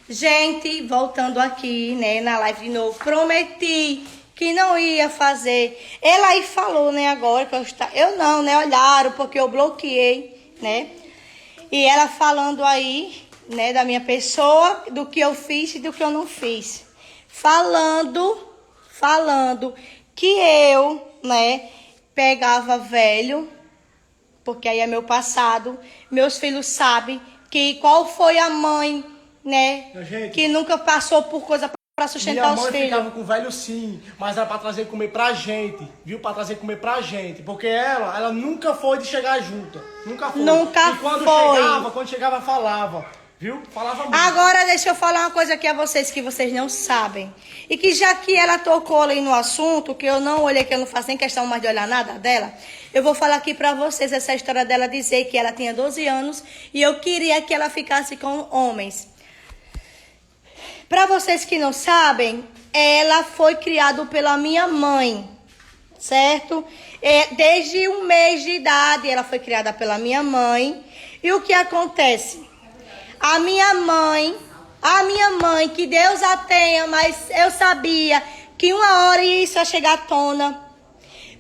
Gente, voltando aqui, né, na live de novo, prometi que não ia fazer. Ela aí falou, né, agora que eu não, né, olharam porque eu bloqueei, né? E ela falando aí, né, da minha pessoa, do que eu fiz e do que eu não fiz. Falando que eu, né, pegava velho, porque aí é meu passado. Meus filhos sabem que qual foi a mãe, né, gente, que nunca passou por coisa para sustentar os filhos. Minha mãe ficava com velho sim, mas era para trazer comer pra gente, viu? Para trazer comer pra gente, porque ela nunca foi de chegar junta, nunca foi. Nunca foi. Quando chegava falava, viu? Falava muito. Agora deixa eu falar uma coisa aqui a vocês que vocês não sabem. E que já que ela tocou ali no assunto, que eu não olhei, que eu não faço nem questão mais de olhar nada dela, eu vou falar aqui pra vocês essa história dela dizer que ela tinha 12 anos e eu queria que ela ficasse com homens. Para vocês que não sabem, ela foi criada pela minha mãe, certo? Desde 1 mês de idade ela foi criada pela minha mãe. E o que acontece? A minha mãe, que Deus a tenha, mas eu sabia que uma hora isso ia chegar à tona.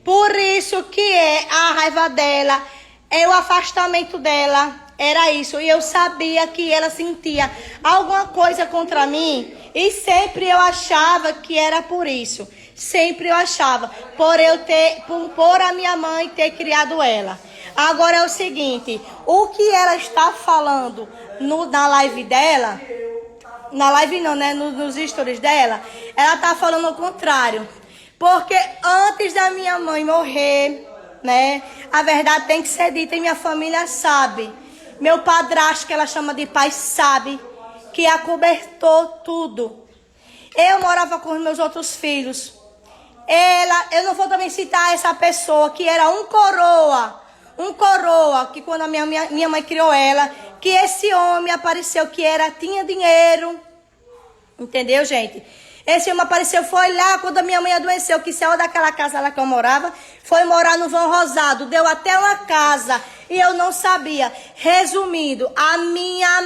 Por isso que é a raiva dela, é o afastamento dela. Era isso, e eu sabia que ela sentia alguma coisa contra mim, e sempre eu achava que era por isso. Sempre eu achava, por a minha mãe ter criado ela. Agora é o seguinte, o que ela está falando na live dela, na live não, né, nos stories dela, ela está falando o contrário. Porque antes da minha mãe morrer, né, a verdade tem que ser dita e minha família sabe. Meu padrasto, que ela chama de pai, sabe que acobertou tudo. Eu morava com os meus outros filhos. Eu não vou também citar essa pessoa, que era um coroa, que quando a minha mãe criou ela, que esse homem apareceu, que tinha dinheiro. Entendeu, gente? Esse homem apareceu, foi lá quando a minha mãe adoeceu, que saiu daquela casa lá que eu morava, foi morar no Vão Rosado, deu até uma casa e eu não sabia. Resumindo, a minha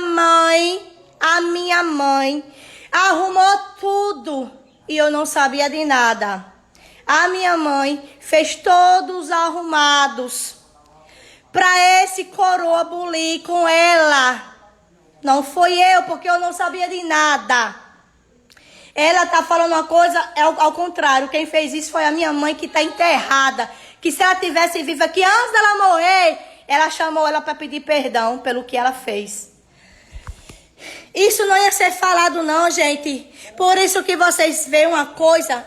mãe arrumou tudo e eu não sabia de nada. A minha mãe fez todos os arrumados para esse coroa bulir com ela. Não foi eu, porque eu não sabia de nada. Ela tá falando uma coisa, ao contrário. Quem fez isso foi a minha mãe, que tá enterrada. Que se ela tivesse viva aqui antes dela morrer, ela chamou ela para pedir perdão pelo que ela fez. Isso não ia ser falado não, gente. Por isso que vocês veem uma coisa,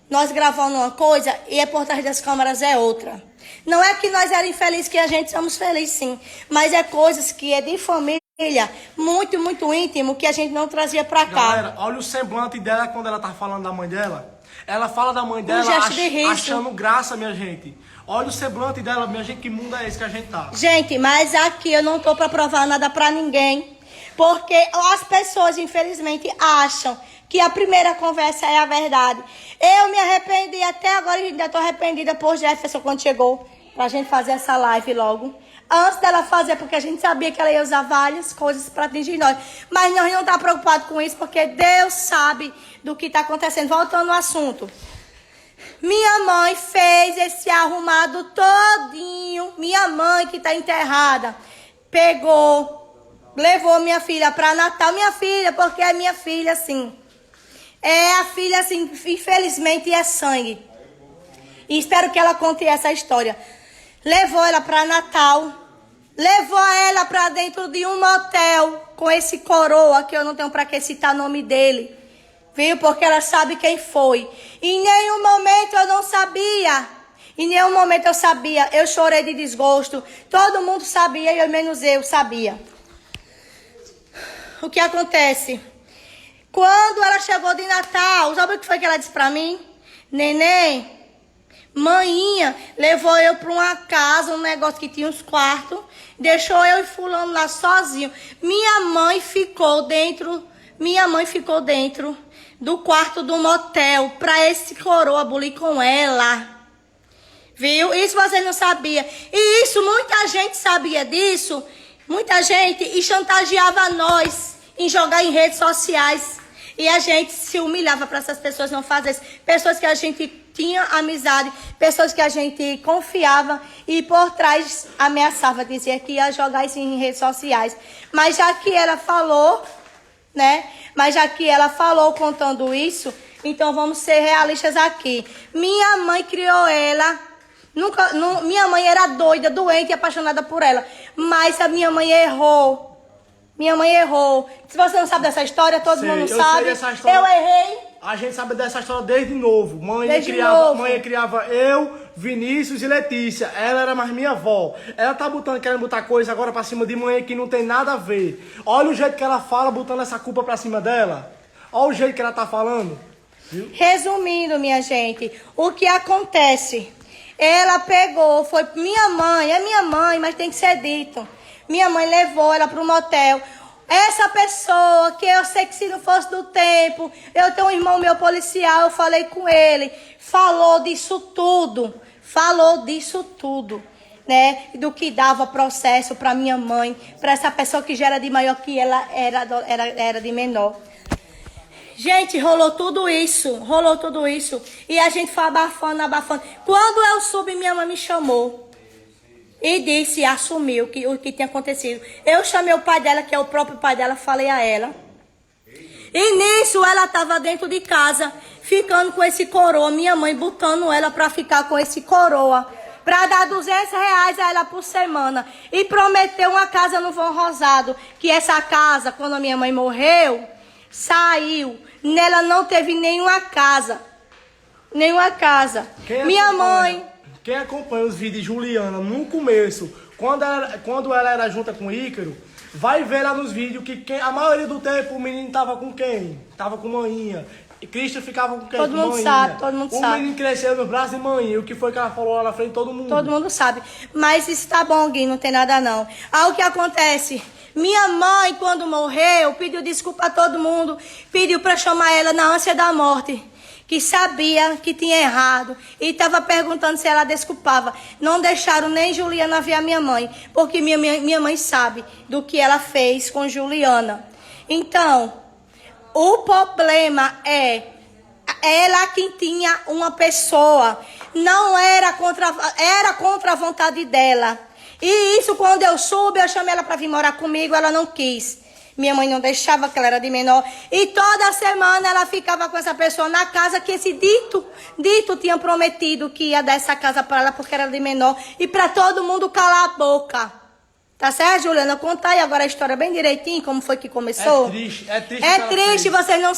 nós gravando uma coisa e por trás das câmeras é outra. Não é que nós éramos infelizes, que a gente somos felizes sim. Mas é coisas que é de família. Muito, muito íntimo, que a gente não trazia pra cá. Galera, olha o semblante dela quando ela tá falando da mãe dela. Ela fala da mãe dela achando graça, minha gente. Olha o semblante dela, minha gente, que mundo é esse que a gente tá? Gente, mas aqui eu não tô pra provar nada pra ninguém. Porque as pessoas, infelizmente, acham que a primeira conversa é a verdade. Eu me arrependi, até agora ainda tô arrependida por Jefferson quando chegou pra gente fazer essa live logo. Antes dela fazer, porque a gente sabia que ela ia usar várias coisas para atingir nós. Mas nós não estamos preocupados com isso, porque Deus sabe do que está acontecendo. Voltando ao assunto. Minha mãe fez esse arrumado todinho. Minha mãe, que está enterrada, levou minha filha para Natal. Minha filha, porque é minha filha, assim. É a filha, assim, infelizmente é sangue. E espero que ela conte essa história. Levou ela para Natal, levou ela para dentro de um motel com esse coroa, que eu não tenho para que citar o nome dele, viu? Porque ela sabe quem foi. Em nenhum momento eu não sabia, em nenhum momento eu sabia. Eu chorei de desgosto, todo mundo sabia e menos eu sabia. O que acontece? Quando ela chegou de Natal, sabe o que foi que ela disse para mim? Neném, Mãinha levou eu para uma casa, um negócio que tinha uns quartos, deixou eu e fulano lá sozinho. Minha mãe ficou dentro do quarto do motel pra esse coroa bulir com ela. Viu? Isso vocês não sabiam. E isso, muita gente sabia disso. Muita gente e chantageava nós em jogar em redes sociais. E a gente se humilhava para essas pessoas não fazerem isso. Pessoas que a gente tinha amizade, pessoas que a gente confiava e por trás ameaçava, dizia que ia jogar isso em redes sociais. Mas já que ela falou, né? Mas já que ela falou contando isso, então vamos ser realistas aqui. Minha mãe criou ela. Minha mãe era doida, doente e apaixonada por ela. Mas a minha mãe errou. Minha mãe errou. Se você não sabe dessa história, todo mundo sabe. Eu errei. A gente sabe dessa história desde novo. Mãe criava eu, Vinícius e Letícia. Ela era mais minha avó. Ela tá querendo botar coisa agora pra cima de mãe que não tem nada a ver. Olha o jeito que ela fala, botando essa culpa pra cima dela. Olha o jeito que ela tá falando. Viu? Resumindo, minha gente, o que acontece? Ela pegou, foi minha mãe, é minha mãe, mas tem que ser dito. Minha mãe levou ela pro motel. Essa pessoa, que eu sei que se não fosse do tempo, eu tenho um irmão meu policial, eu falei com ele, falou disso tudo, né? Do que dava processo pra minha mãe, pra essa pessoa que já era de maior, que ela era de menor. Gente, rolou tudo isso, e a gente foi abafando. Quando eu subi, minha mãe me chamou. E disse, assumiu o que tinha acontecido. Eu chamei o pai dela, que é o próprio pai dela, falei a ela. E nisso ela estava dentro de casa, ficando com esse coroa. Minha mãe botando ela para ficar com esse coroa. Para dar R$200 a ela por semana. E prometeu uma casa no Vão Rosado. Que essa casa, quando a minha mãe morreu, saiu. Nela não teve nenhuma casa. Minha mãe... Quem acompanha os vídeos de Juliana no começo, quando ela era junta com o Ícaro, vai ver lá nos vídeos que a maioria do tempo o menino tava com quem? Tava com maninha. E Cristian ficava com quem? Todo mundo sabe. O menino cresceu nos braços de maninha. O que foi que ela falou lá na frente de todo mundo? Todo mundo sabe. Mas isso tá bom, Gui, não tem nada não. Aí o que acontece? Minha mãe, quando morreu, pediu desculpa a todo mundo, pediu pra chamar ela na ânsia da morte. Que sabia que tinha errado e estava perguntando se ela desculpava. Não deixaram nem Juliana ver a minha mãe, porque minha mãe sabe do que ela fez com Juliana. Então, o problema é ela que tinha uma pessoa, não era contra a vontade dela. E isso, quando eu soube, eu chamei ela para vir morar comigo, ela não quis. Minha mãe não deixava, que ela era de menor. E toda semana ela ficava com essa pessoa na casa que esse dito tinha prometido que ia dar essa casa para ela porque era de menor. E para todo mundo calar a boca. Tá certo, Juliana? Conta aí agora a história bem direitinho, como foi que começou. É triste. É triste, vocês não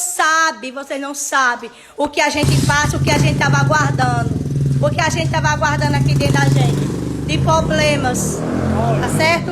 sabem o que a gente passa, o que a gente tava aguardando. O que a gente tava aguardando aqui dentro da gente. De problemas. Olha, tá certo?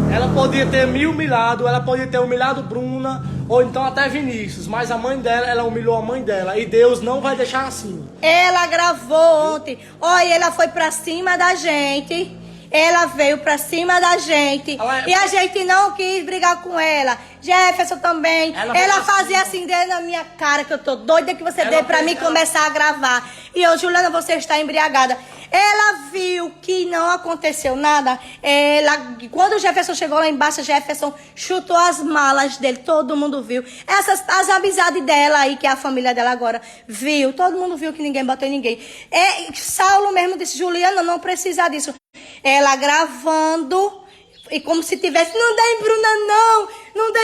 Ela podia ter me humilhado, ela podia ter humilhado Bruna, ou então até Vinícius, mas a mãe dela, ela humilhou a mãe dela, e Deus não vai deixar assim. Ela gravou ontem, olha, ela foi pra cima da gente, ela veio pra cima da gente, e a gente não quis brigar com ela. Jefferson também, ela fazia assim dentro da minha cara, que eu tô doida que você dê pra mim começar a gravar. E eu, Juliana, você está embriagada. Ela viu que não aconteceu nada. Quando o Jefferson chegou lá embaixo, Jefferson chutou as malas dele. Todo mundo viu. As amizades dela aí, que é a família dela agora, viu. Todo mundo viu que ninguém bateu em ninguém. Saulo mesmo disse, Juliana, não precisa disso. Ela gravando... E como se tivesse, não dá em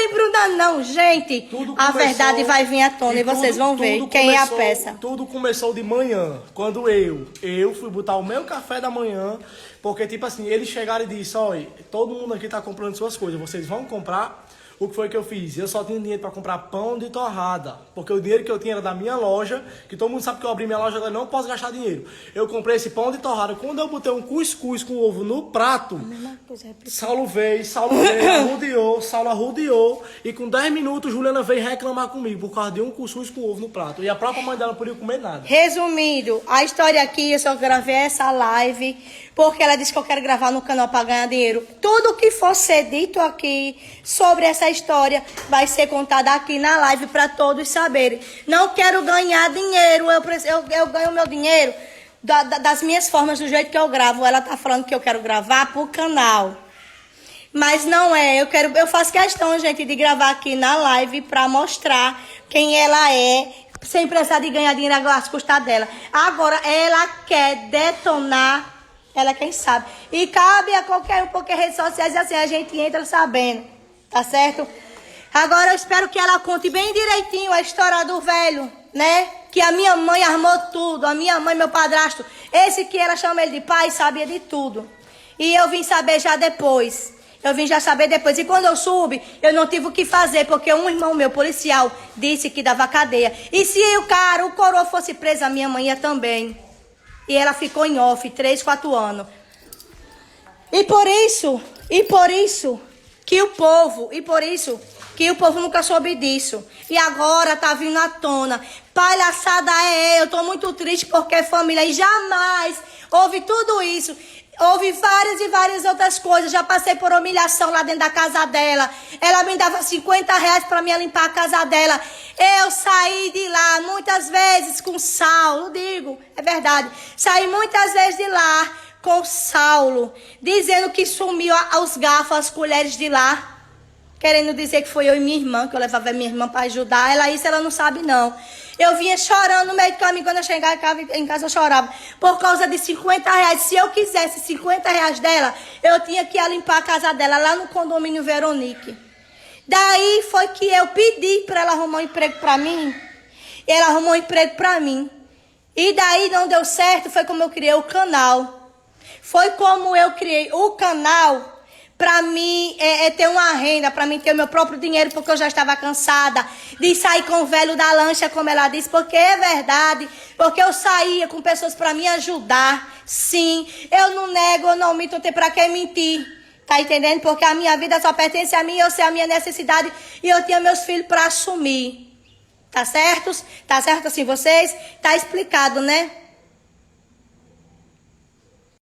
Bruna não, gente. A verdade vai vir à tona e vocês vão ver quem é a peça. Tudo começou de manhã, quando eu fui botar o meu café da manhã, porque tipo assim, eles chegaram e disseram, olha, todo mundo aqui tá comprando suas coisas, vocês vão comprar? O que foi que eu fiz? Eu só tinha dinheiro para comprar pão de torrada, porque o dinheiro que eu tinha era da minha loja, que todo mundo sabe que eu abri minha loja, agora não posso gastar dinheiro. Eu comprei esse pão de torrada. Quando eu botei um cuscuz com ovo no prato, Saulo veio, Saulo arrodeou, e com 10 minutos Juliana veio reclamar comigo por causa de um cuscuz com ovo no prato. E a própria mãe dela não podia comer nada. Resumindo, a história aqui, eu só gravei essa live porque ela disse que eu quero gravar no canal para ganhar dinheiro. Tudo que for ser dito aqui sobre essa história vai ser contada aqui na live para todos saberem. Não quero ganhar dinheiro, eu ganho meu dinheiro das minhas formas, do jeito que eu gravo. Ela tá falando que eu quero gravar pro canal. Mas não é, eu faço questão, gente, de gravar aqui na live para mostrar quem ela é, sem precisar de ganhar dinheiro às custas dela. Agora, ela quer detonar, ela quem sabe. E cabe a qualquer um, porque redes sociais, assim, a gente entra sabendo, tá certo? Agora, eu espero que ela conte bem direitinho a história do velho, né? Que a minha mãe armou tudo, a minha mãe, meu padrasto, esse que ela chama ele de pai, sabia de tudo. E eu vim saber já depois. Eu vim já saber depois. E quando eu soube, eu não tive o que fazer, porque um irmão meu, policial, disse que dava cadeia. E se o coroa fosse preso, a minha mãe ia também. E ela ficou em off 3, 4 anos. E por isso que o povo nunca soube disso. E agora tá vindo à tona. Palhaçada eu tô muito triste porque é família. E jamais houve tudo isso. Houve várias e várias outras coisas. Já passei por humilhação lá dentro da casa dela. Ela me dava 50 reais pra me limpar a casa dela. Eu saí de lá muitas vezes com Saulo. Digo, é verdade. Saí muitas vezes de lá com Saulo, dizendo que sumiu os garfos, as colheres de lá. Querendo dizer que foi eu e minha irmã, que eu levava minha irmã para ajudar. Ela não sabe, não. Eu vinha chorando no meio do caminho, quando eu chegava em casa eu chorava. Por causa de 50 reais. Se eu quisesse 50 reais dela, eu tinha que ir limpar a casa dela, lá no condomínio Veronique. Daí foi que eu pedi para ela arrumar um emprego para mim. E ela arrumou um emprego para mim. E daí não deu certo, foi como eu criei o canal. Foi como eu criei o canal para mim ter uma renda, para mim ter o meu próprio dinheiro, porque eu já estava cansada de sair com o velho da lancha, como ela disse, porque é verdade, porque eu saía com pessoas para me ajudar, sim, eu não nego, eu não minto, não tem para que mentir, tá entendendo? Porque a minha vida só pertence a mim, eu sei a minha necessidade e eu tinha meus filhos para assumir, tá certo? Tá certo assim vocês? Tá explicado, né?